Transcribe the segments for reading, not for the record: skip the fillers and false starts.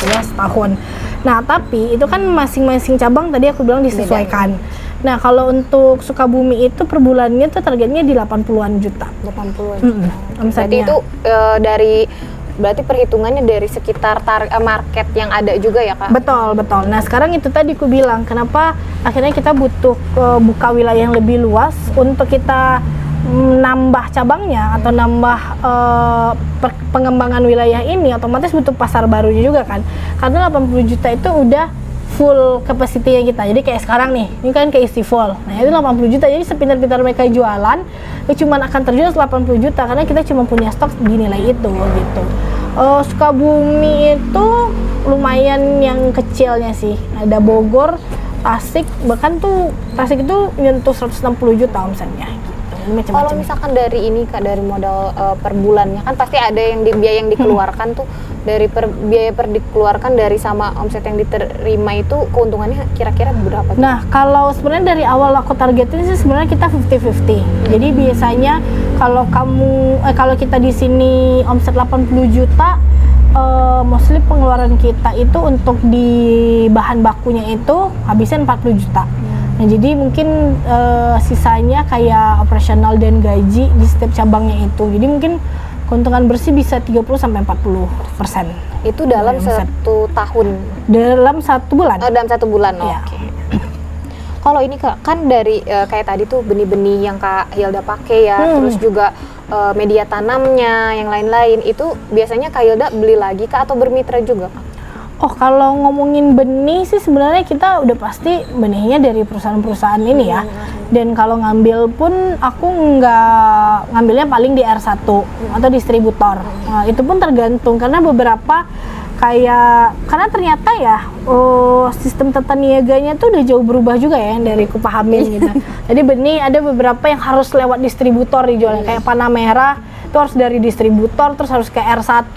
Ya, setahun. Nah, tapi itu kan masing-masing cabang tadi aku bilang disesuaikan. Nah, kalau untuk Sukabumi itu per bulannya tuh targetnya di 80-an juta. 80-an juta. Berarti Omsetnya. itu berarti perhitungannya dari sekitar market yang ada juga ya, Kak? Betul. Nah, sekarang itu tadi aku bilang, kenapa akhirnya kita butuh buka wilayah yang lebih luas untuk kita nambah cabangnya atau nambah pengembangan wilayah ini, otomatis butuh pasar barunya juga kan. Karena 80 juta itu udah full capacity-nya kita. Jadi kayak sekarang nih, ini kan kayak Istifol. Nah, itu 80 juta. Jadi sepintar-pintar mereka jualan, itu cuma akan terjual 80 juta karena kita cuma punya stok di nilai itu gitu. Sukabumi itu lumayan yang kecilnya sih. Ada Bogor, Tasik, bahkan tuh Tasik itu nyentuh 160 juta omsetnya. Kalau misalkan dari ini Kak, dari modal per bulannya kan pasti ada yang biaya yang dikeluarkan tuh, dari biaya dikeluarkan dari sama omset yang diterima itu keuntungannya kira-kira berapa? Nah, kalau sebenarnya dari awal aku targetin sih sebenarnya kita 50-50. Jadi biasanya kalau kita di sini omset 80 juta, mostly pengeluaran kita itu untuk di bahan bakunya itu habisnya 40 juta. Nah, jadi mungkin sisanya kayak operasional dan gaji di setiap cabangnya itu. Jadi mungkin keuntungan bersih bisa 30-40%. Itu dalam satu tahun? Dalam 1 bulan. Oh, dalam 1 bulan, ya. Oke. Kalau ini Kak, kan dari kayak tadi tuh benih-benih yang Kak Hilda pakai ya, terus juga media tanamnya, yang lain-lain, itu biasanya Kak Hilda beli lagi Kak atau bermitra juga Kak? Oh, kalau ngomongin benih sih sebenarnya kita udah pasti benihnya dari perusahaan-perusahaan ini ya. Dan kalau ngambil pun aku nggak ngambilnya paling di R1 atau distributor. Nah, itu pun tergantung karena beberapa karena ternyata ya sistem tata niaganya tuh udah jauh berubah juga ya yang dari kupahamin gitu. Jadi benih ada beberapa yang harus lewat distributor dijualnya, kayak panah merah itu harus dari distributor terus harus ke R1.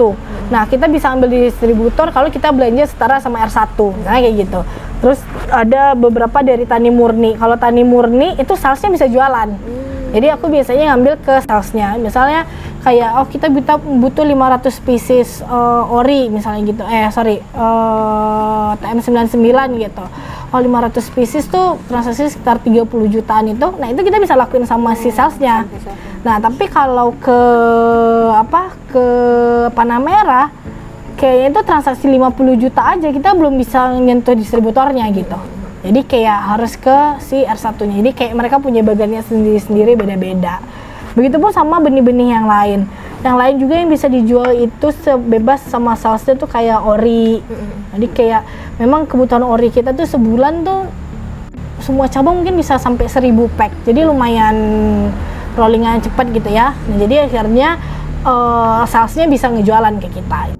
Nah, kita bisa ambil di distributor kalau kita belanja setara sama R1, misalnya kayak gitu. Terus ada beberapa dari tani murni. Kalau tani murni itu salesnya bisa jualan. Jadi aku biasanya ngambil ke salesnya. Misalnya kayak kita butuh 500 pieces ori misalnya gitu. TM99 gitu. Oh, 500 pieces tuh transaksi sekitar 30 jutaan itu. Nah, itu kita bisa lakuin sama si salesnya. Nah, tapi kalau ke panah merah kayaknya itu transaksi 50 juta aja kita belum bisa nyentuh distributornya gitu. Jadi kayak harus ke si R1-nya. Jadi kayak mereka punya bagiannya sendiri-sendiri, beda-beda. Begitupun sama benih-benih yang lain. Yang lain juga yang bisa dijual itu sebebas sama salesnya tuh kayak ori. Jadi kayak memang kebutuhan ori kita tuh sebulan tuh semua cabang mungkin bisa sampai 1000 pack. Jadi lumayan rollingan cepat gitu ya. Nah, jadi akhirnya salesnya bisa ngejualan ke kita.